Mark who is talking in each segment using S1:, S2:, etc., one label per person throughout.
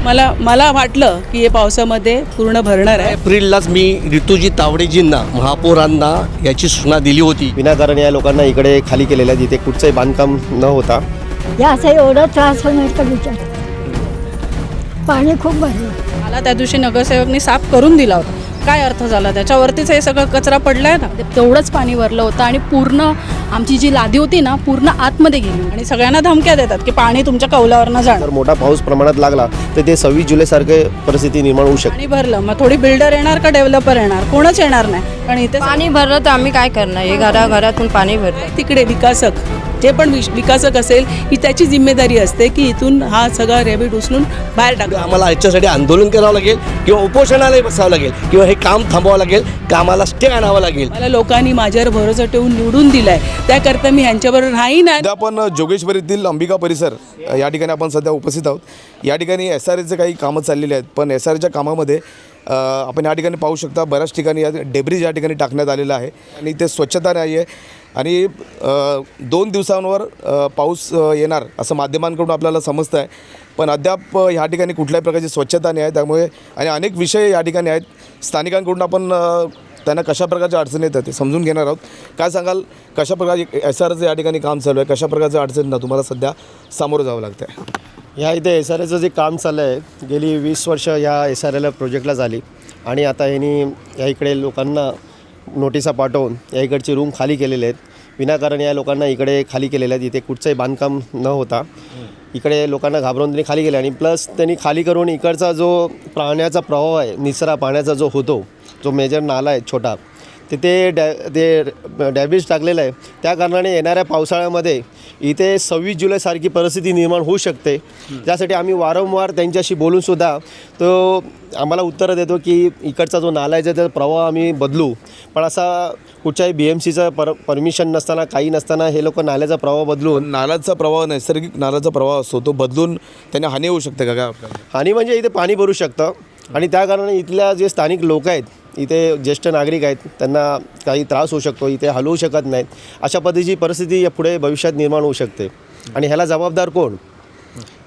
S1: मला मला वाटलं की हे पावसामध्ये पूर्ण भरणार आहे.
S2: एप्रिललाच मी ऋतुजी तावडेजींना महापौरांना याची सूचना दिली होती.
S3: विनाकारण या लोकांना इकडे खाली केलेलं आहे, जिथे कुठचंही बांधकाम न होता.
S4: या असं एवढा त्रास होणार का विचार. पाणी खूप भरलं.
S1: मला त्या दिवशी नगरसेवकनी साफ करून दिला होता. काय अर्थ झाला त्याच्यावरतीच हे सगळं कचरा पडलाय ना.
S5: तेवढंच पाणी भरलं होतं आणि पूर्ण आमची जी लादी होती ना पूर्ण आतमध्ये गेली
S1: आणि सगळ्यांना धमक्या देतात की पाणी तुमच्या कौलावरनं जाणार.
S3: जर मोठा पाऊस प्रमाणात लागला तर ते 26 जुलैसारखे परिस्थिती निर्माण होऊ शकते.
S1: पाणी भरलं मग थोडी बिल्डर येणार का डेव्हलपर येणार, कोणच येणार नाही. कारण इथे
S6: पाणी भरलं तर आम्ही काय करणार. हे घरातून पाणी भरलं.
S1: तिकडे विकासक जे पण विकासक असेल ही त्याची जिम्मेदारी असते की इथून हा सगळा रेबीट उचलून बाहेर टाका.
S2: आम्हाला याच्यासाठी आंदोलन करावं लागेल किंवा उपोषणालाही बसावं लागेल किंवा हे काम थांबवावं लागेल, कामाला स्टे आणावं लागेल.
S1: मला लोकांनी माझ्यावर भरोसा ठेवून निवडून दिलाय, त्याकरता मी ह्यांच्याबरोबर राही नाही.
S7: सध्या आपण जोगेश्वरीतील अंबिका परिसर या ठिकाणी आपण सध्या उपस्थित आहोत. या ठिकाणी SRAचे काही कामं चाललेली आहेत, पण SRAच्या कामामध्ये आपण या ठिकाणी पाहू शकता बऱ्याच ठिकाणी या डेब्रिज या ठिकाणी टाकण्यात आलेलं आहे आणि ते स्वच्छता नाही आहे आणि 2 दिवसांवर पाऊस येणार असं माध्यमांकडून आपल्याला समजतं आहे, पण अद्याप ह्या ठिकाणी कुठल्याही प्रकारची स्वच्छता नाही आहे. त्यामुळे आणि अनेक विषय या ठिकाणी आहेत. स्थानिकांकडून आपण त्यांना कशा प्रकारच्या अडचणी येतात ते समजून घेणार आहोत. काय सांगाल, कशा प्रकारचे SRAचं या ठिकाणी काम चालू आहे, कशा प्रकारच्या अडचणींना तुम्हाला सध्या सामोरं जावं लागतं आहे?
S3: ह्या इथे SRAचं जे काम चाललं आहे गेली 20 वर्ष या SRAला प्रोजेक्टला झाली आणि आता ह्यांनी या इकडे लोकांना नोटिसा पाठवून या इकडचे रूम खाली केलेले आहेत. विनाकारण या लोकांना इकडे खाली केलेले आहेत, इथे कुठचंही बांधकाम न होता इकडे लोकांना घाबरवून त्यांनी खाली केले आणि प्लस त्यांनी खाली करून इकडचा जो पाण्याचा प्रवाह आहे, निचरा पाण्याचा जो होतो, जो मेजर नाला आहे छोटा, तिथे डॅमेज टाकलेलं आहे. त्या कारणाने येणाऱ्या पावसाळ्यामध्ये इथे 26 जुलैसारखी परिस्थिती निर्माण होऊ शकते. त्यासाठी आम्ही वारंवार त्यांच्याशी बोलूनसुद्धा तो आम्हाला उत्तरं देतो की इकडचा जो नाला आहे त्याचा प्रवाह आम्ही बदलू, पण असा कुठच्याही BMCचं परमिशन नसताना काही नसताना हे लोक नाल्याचा प्रवाह बदलून,
S7: नाल्याचा प्रवाह नैसर्गिक नाल्याचा प्रवाह असतो तो बदलून त्यांना हानी होऊ शकते का? काय आपल्याला
S3: हानी म्हणजे इथे पाणी भरू शकतं आणि त्या कारणाने इथल्या जे स्थानिक लोक आहेत, इथे ज्येष्ठ नागरिक आहेत, त्यांना काही त्रास होऊ शकतो, इथे हलवू शकत नाहीत. अशा पद्धतीची परिस्थिती पुढे भविष्यात निर्माण होऊ शकते आणि ह्याला जबाबदार कोण?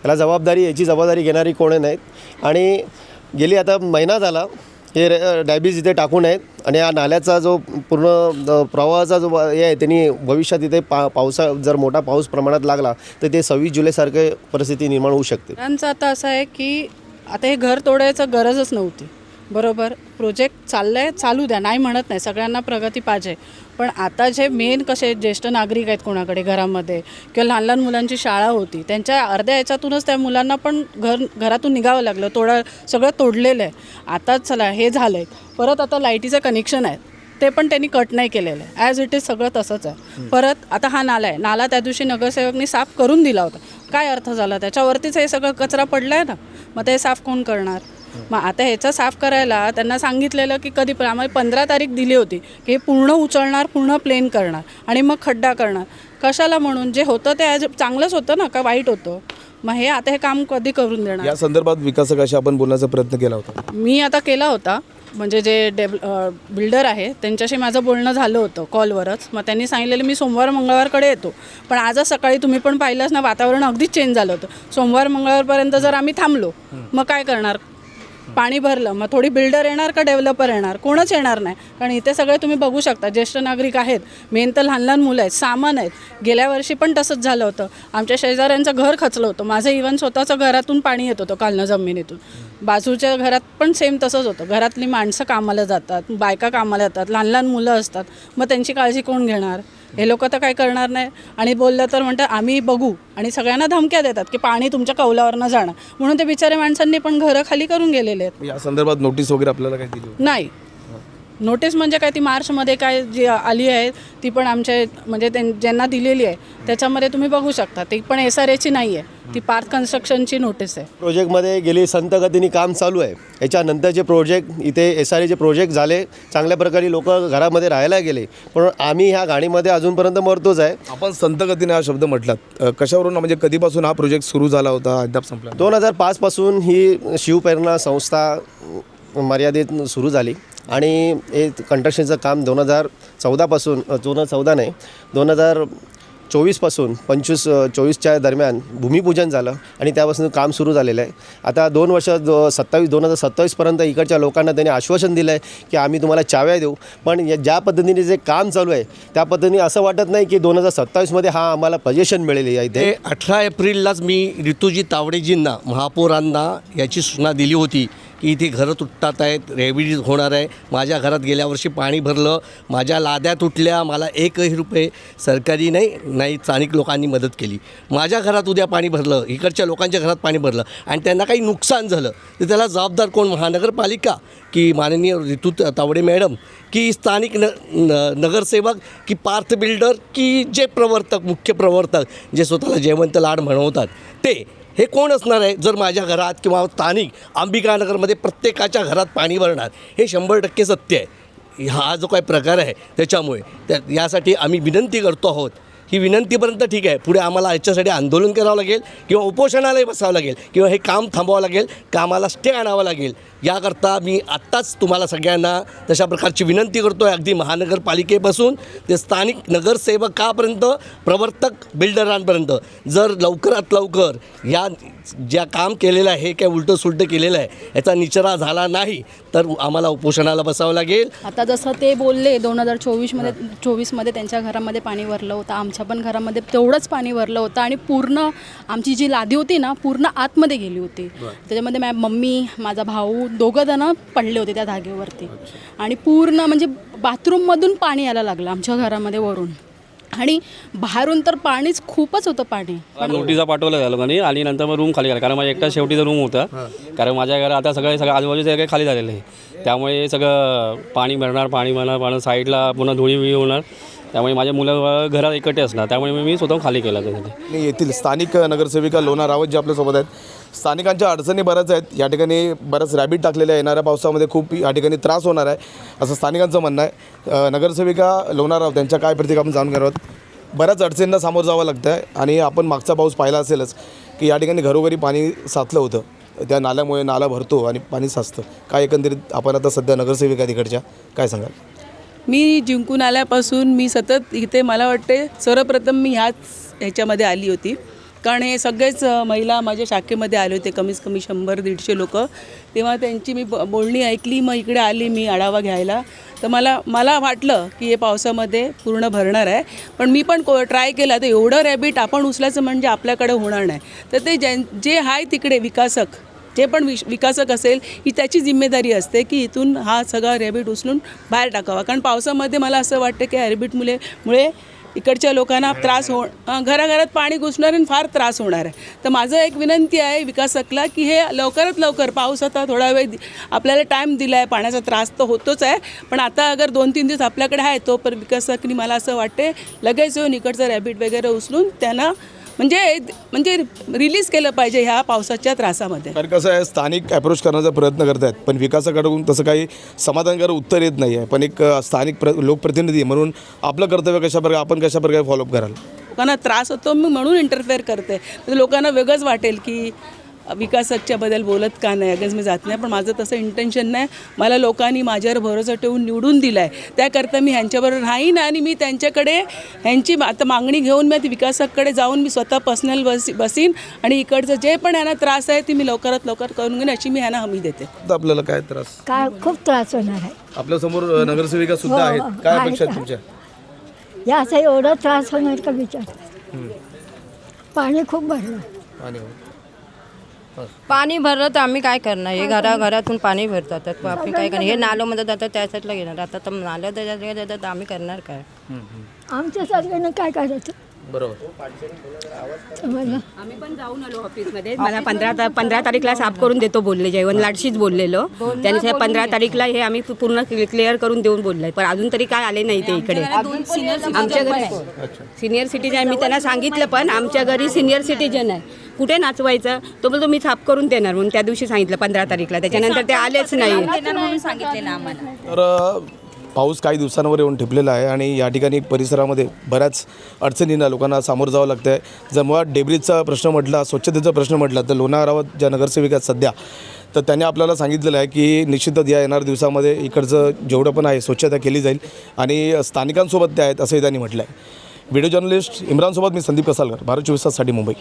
S3: याची जबाबदारी घेणारी कोणी नाहीत. आणि गेली आता महिना झाला हे डॅबीज इथे टाकून आहेत आणि या नाल्याचा जो पूर्ण प्रवाहाचा जो हे आहे त्यांनी भविष्यात इथे जर मोठा पाऊस प्रमाणात लागला तर ते 26 जुलैसारखे परिस्थिती निर्माण होऊ शकते.
S1: त्यांचं आता असं आहे की आता हे घर तोडायचं गरजच नव्हती. बरोबर, प्रोजेक्ट चाललं चालू द्या, नाही म्हणत नाही, सगळ्यांना प्रगती पाहिजे. पण आता जे मेन कसे ज्येष्ठ नागरिक आहेत कोणाकडे घरामध्ये किंवा लहान लहान मुलांची शाळा होती, त्यांच्या अर्ध्या याच्यातूनच त्या मुलांना पण घरातून निघावं लागलं. सगळं तोडलेलं आहे. आता चला हे झालं आहे, परत आता लाईटीचं कनेक्शन आहे ते पण त्यांनी कट नाही केलेलं आहे. ॲज इट इज सगळं तसंच आहे. परत आता हा नाला आहे, नाला त्या दिवशी नगरसेवकनी साफ करून दिला होता. काय अर्थ झाला त्याच्यावरतीच हे सगळं कचरा पडला आहे ना. मग ते साफ कोण करणार? मग आता ह्याचं साफ करायला त्यांना सांगितलेलं की कधी पण आम्हाला 15 तारीख दिली होती की हे पूर्ण उचलणार, पूर्ण प्लेन करणार आणि मग खड्डा करणार. कशाला? म्हणून जे होतं ते चांगलंच होतं ना, का वाईट होतं? मग हे आता हे काम कधी करून देणार?
S7: या संदर्भात विकासकाशी आपण बोलण्याचा प्रयत्न केला होता.
S1: मी आता केला होता, म्हणजे जे बिल्डर आहे त्यांच्याशी माझं बोलणं झालं होतं कॉलवरच. मग त्यांनी सांगितलेलं मी सोमवार मंगळवारकडे येतो. पण आजच सकाळी तुम्ही पण पाहिलंच ना, वातावरण अगदीच चेंज झालं होतं. सोमवार मंगळवारपर्यंत जर आम्ही थांबलो मग काय करणार? पाणी भरलं मग थोडी बिल्डर येणार का डेव्हलपर येणार? कोणच येणार नाही. कारण इथे सगळे तुम्ही बघू शकता ज्येष्ठ नागरिक आहेत, मेन तर लहान लहान मुलं आहेत, सामान आहेत. गेल्या वर्षी पण तसंच झालं होतं. आमच्या शेजाऱ्यांचं घर खचलं होतं. माझं इव्हन स्वतःचं घरातून पाणी येत होतं खालनं जमिनीतून. बाजूच्या घरात पण सेम तसंच होतं. घरातली माणसं कामाला जातात, बायका कामाला जातात, लहान लहान मुलं असतात. मग त्यांची काळजी कोण घेणार? हे लोक तर काय करणार नाही. आणि बोललं तर म्हणतात आम्ही बघू आणि सगळ्यांना धमक्या देतात की पाणी तुमच्या कौलावरनं जाणं. म्हणून ते बिचारे माणसांनी पण घरं खाली करून गेलेले आहेत.
S7: या संदर्भात नोटीस वगैरे आपल्याला काय दिली?
S1: नाही. नोटीस म्हणजे काय, ती मार्चमध्ये काय जी आली आहे ती पण आमच्या म्हणजे ज्यांना दिलेली आहे त्याच्यामध्ये तुम्ही बघू शकता. ती पण SRAची नाही आहे, ती पार्थ कन्स्ट्रक्शनची नोटीस आहे.
S3: प्रोजेक्टमध्ये गेली संत गतीने काम चालू आहे. याच्यानंतरचे प्रोजेक्ट इथे SRAचे प्रोजेक्ट झाले, चांगल्या प्रकारे लोक घरामध्ये राहायला गेले, पण आम्ही ह्या गाडीमध्ये अजूनपर्यंत मरतोच आहे.
S7: आपण संत गतीने हा शब्द म्हटलात, कशावरून म्हणजे कधीपासून हा प्रोजेक्ट सुरू झाला होता, अद्याप संपला?
S3: 2005 पासून ही शिवप्रेरणा संस्था मर्यादित सुरू झाली आणि हे कंस्ट्रक्शनचं काम 2014 पासून 2014 नाही 2000 24पासून 24च्या दरम्यान भूमिपूजन झालं आणि त्यापासून काम सुरू झालेलं आहे. आता 2 वर्ष 2027पर्यंत इकडच्या लोकांना त्यांनी आश्वासन दिलं आहे की आम्ही तुम्हाला चाव्या देऊ. पण ज्या पद्धतीने जे काम चालू आहे त्या पद्धतीने असं वाटत नाही की 2027मध्ये आम्हाला पोझिशन मिळेल या इथे.
S2: 18 एप्रिललाच मी ऋतुजी तावडेजींना महापौरांना याची सूचना दिली होती की इथे घरं तुटतात आहेत, रेव्हिड होणार आहे. माझ्या घरात गेल्या वर्षी पाणी भरलं, माझ्या लाद्या तुटल्या, मला 1 रुपये सरकारी नाही स्थानिक लोकांनी मदत केली. माझ्या घरात उद्या पाणी भरलं, इकडच्या लोकांच्या घरात पाणी भरलं आणि त्यांना काही नुकसान झालं तर त्याला जबाबदार कोण? महानगरपालिका की माननीय ऋतू तावडे मॅडम की स्थानिक नगरसेवक की पार्थ बिल्डर की जे प्रवर्तक, मुख्य प्रवर्तक जे स्वतःला जयवंत लाड म्हणवतात ते? हे कोण असणार आहे? जर माझ्या घरात किंवा स्थानिक अंबिकानगरमध्ये प्रत्येकाच्या घरात पाणी भरणार, हे 100% सत्य आहे. हा जो काही प्रकार आहे त्याच्यामुळे यासाठी आम्ही विनंती करतो आहोत. ही विनंतीपर्यंत ठीक आहे, पुढे आम्हाला याच्यासाठी आंदोलन करावं लागेल किंवा उपोषणालाही बसावं लागेल किंवा हे काम थांबवावं लागेल, कामाला स्टे आणावं लागेल. याकरता मी आत्ताच तुम्हाला सगळ्यांना तशा प्रकारची विनंती करतो आहे. अगदी महानगरपालिकेपासून ते स्थानिक नगरसेवकापर्यंत, प्रवर्तक बिल्डरांपर्यंत जर लवकरात लवकर या ज्या काम केलेलं आहे हे काय उलटं सुलटं केलेलं आहे याचा निचरा झाला नाही तर आम्हाला उपोषणाला बसावं लागेल.
S5: आता जसं ते बोलले 2024मध्ये त्यांच्या घरामध्ये पाणी भरलं होतं, आमच्या पण घरामध्ये तेवढंच पाणी भरलं होतं आणि पूर्ण आमची जी लादी होती ना पूर्ण आतमध्ये गेली होती. त्याच्यामध्ये मम्मी, माझा भाऊ दोघंजणं पडले होते त्या धागेवरती आणि पूर्ण म्हणजे बाथरूममधून पाणी यायला लागलं आमच्या घरामध्ये वरून आणि बाहेरून तर पाणीच खूपच होतं पाणी.
S8: नोटिसा पाठवलं त्या लोकांनी आणि नंतर मग रूम खाली केला कारण माझ्या एकटा शेवटीचा रूम होता. कारण माझ्या घरात आता सगळं आजूबाजूचे सगळे खाली झालेलं आहे, त्यामुळे सगळं पाणी भरणार साईडला पुन्हा धुळी होणार, त्यामुळे माझे मुलं घरात एकटे असणार, त्यामुळे मी स्वतः खाली केला त्यासाठी.
S7: येथील स्थानिक नगरसेविका लोना रावत जे आपल्यासोबत आहेत. स्थानिकांच्या अडचणी बऱ्याच आहेत या ठिकाणी, बऱ्याच रॅबिट टाकलेल्या आहे. येणाऱ्या पावसामध्ये खूप या ठिकाणी त्रास होणार आहे असं स्थानिकांचं म्हणणं आहे. नगरसेविका लोना रावत त्यांच्या काय प्रतिक्रिया आपण जाणून घेणार आहोत. बऱ्याच अडचणींना सामोरं जावं लागतं आहे आणि आपण मागचा पाऊस पाहिला असेलच की या ठिकाणी घरोघरी पाणी साचलं होतं. त्या नाल्यामुळे नाला भरतो आणि पाणी साचतं. काय एकंदरीत आपण आता सध्या नगरसेविका तिकडच्या काय सांगाल?
S9: मी जिंकून आल्यापासून मी सतत इथे, मला वाटते सर्वप्रथम मी ह्याच्यामध्ये आली होती कारण हे सगळेच महिला माझ्या शाखेमध्ये आले होते, कमीत कमी 100-150 लोक. तेव्हा त्यांची मी बोलणी ऐकली, मग इकडे आली मी आढावा घ्यायला. तर मला वाटलं की हे पावसामध्ये पूर्ण भरणार आहे, पण मी पण ट्राय केला तर एवढं रॅबिट आपण उचलायचं म्हणजे आपल्याकडे होणार नाही. तर ते जे आहे तिकडे विकासक, जे पण विकासक असेल ही त्याची जिम्मेदारी असते की इथून हा सगळा रॅबिट उचलून बाहेर टाकावा. कारण पावसामध्ये मला असं वाटतं की रॅबिटमुळे इकडच्या लोकांना त्रास घराघरात पाणी घुसणार आणि फार त्रास होणार आहे. तर माझं एक विनंती आहे विकासकला की हे लवकरात लवकर, पाऊस आता थोडा वेळ आपल्याला टाईम दिला आहे, पाण्याचा त्रास तर होतोच आहे, पण आता अगर 2-3 दिवस आपल्याकडे आहे तो पण विकासकनी मला असं वाटते लगेच येऊन इकडचं रॅबिट वगैरे उचलून त्यांना म्हणजे रिलीज केलं पाहिजे ह्या पावसाच्या त्रासामध्ये.
S7: कारण कसं आहे, स्थानिक अप्रोच करण्याचा प्रयत्न करत आहेत पण विकासाकडून तसं काही समाधानकारक उत्तर येत नाही आहे. पण एक स्थानिक लोकप्रतिनिधी म्हणून आपलं कर्तव्य आपण कशाप्रकारे फॉलोअप कराल?
S9: लोकांना त्रास होतो मी म्हणून इंटरफेअर करते, तर लोकांना वेगळंच वाटेल की विकासकच्याबद्दल बोलत का नाही, अगेन्स्ट मी जात नाही. पण माझं तसं इंटेन्शन नाही. मला लोकांनी माझ्यावर भरोसा ठेवून निवडून दिला आहे, त्याकरता मी ह्यांच्याबरोबर राहीन आणि मी त्यांच्याकडे ह्यांची आता मागणी घेऊन मी विकासककडे जाऊन मी स्वतः पर्सनल बसीन आणि इकडचं जे पण ह्यांना त्रास आहे ते मी लवकरात लवकर करून घेईन अशी मी ह्यांना हमी देते.
S7: आपल्याला काय त्रास?
S4: काय खूप त्रास होणार आहे.
S7: आपल्यासमोर नगरसेविका सुद्धा आहेत, काय अपेक्षा आहेत तुमच्या?
S4: याचा एवढा त्रास होणार का विचार. पाणी खूप भरलं.
S6: पाणी भरलं तर आम्ही काय करणार? हे घरातून पाणी भरतात, आपण काय करणार? हे नाल्यामध्ये जातात त्या साईडला घेणार. आता तर नाल्या जातात तर आम्ही करणार काय?
S4: आमच्या सारख्यानं काय करायचं?
S7: बरोबर.
S10: आम्ही पण जाऊन आलो ऑफिसमध्ये. मला 15 तारीखला साफ करून देतो बोलले, जयवंत लाडशीच बोललेलो. त्यांनी 15 तारीखला हे आम्ही पूर्ण क्लिअर करून देऊन बोलले, पण अजून तरी काय आले नाही ते इकडे. आमच्या घरी सिनियर सिटीजन आहे, मी त्यांना सांगितलं पण आमच्या घरी सिनियर सिटीजन आहे, कुठे नाचवायचं? तो बोलतो मी साफ करून देणार म्हणून त्या दिवशी सांगितलं 15 तारीखला. त्याच्यानंतर ते आलेच नाही.
S7: तर पाऊस काही दिवसांवर येऊन ठेपलेला आहे आणि या ठिकाणी परिसरामध्ये बऱ्याच अडचणींना लोकांना सामोरं जावं लागतं आहे. जर मुळात डेब्रीजचा प्रश्न म्हटला, स्वच्छतेचा प्रश्न म्हटला तर लोना रावत ज्या नगरसेविका सध्या, तर त्यांनी आपल्याला सांगितलेलं आहे की निश्चितच या येणाऱ्या दिवसामध्ये इकडचं जेवढं पण आहे स्वच्छता केली जाईल आणि स्थानिकांसोबत ते आहेत असंही त्यांनी म्हटलं आहे. व्हिडिओ जर्नलिस्ट इम्रानसोबत मी संदीप कसालकर, भारत 24 ताससाठी मुंबई.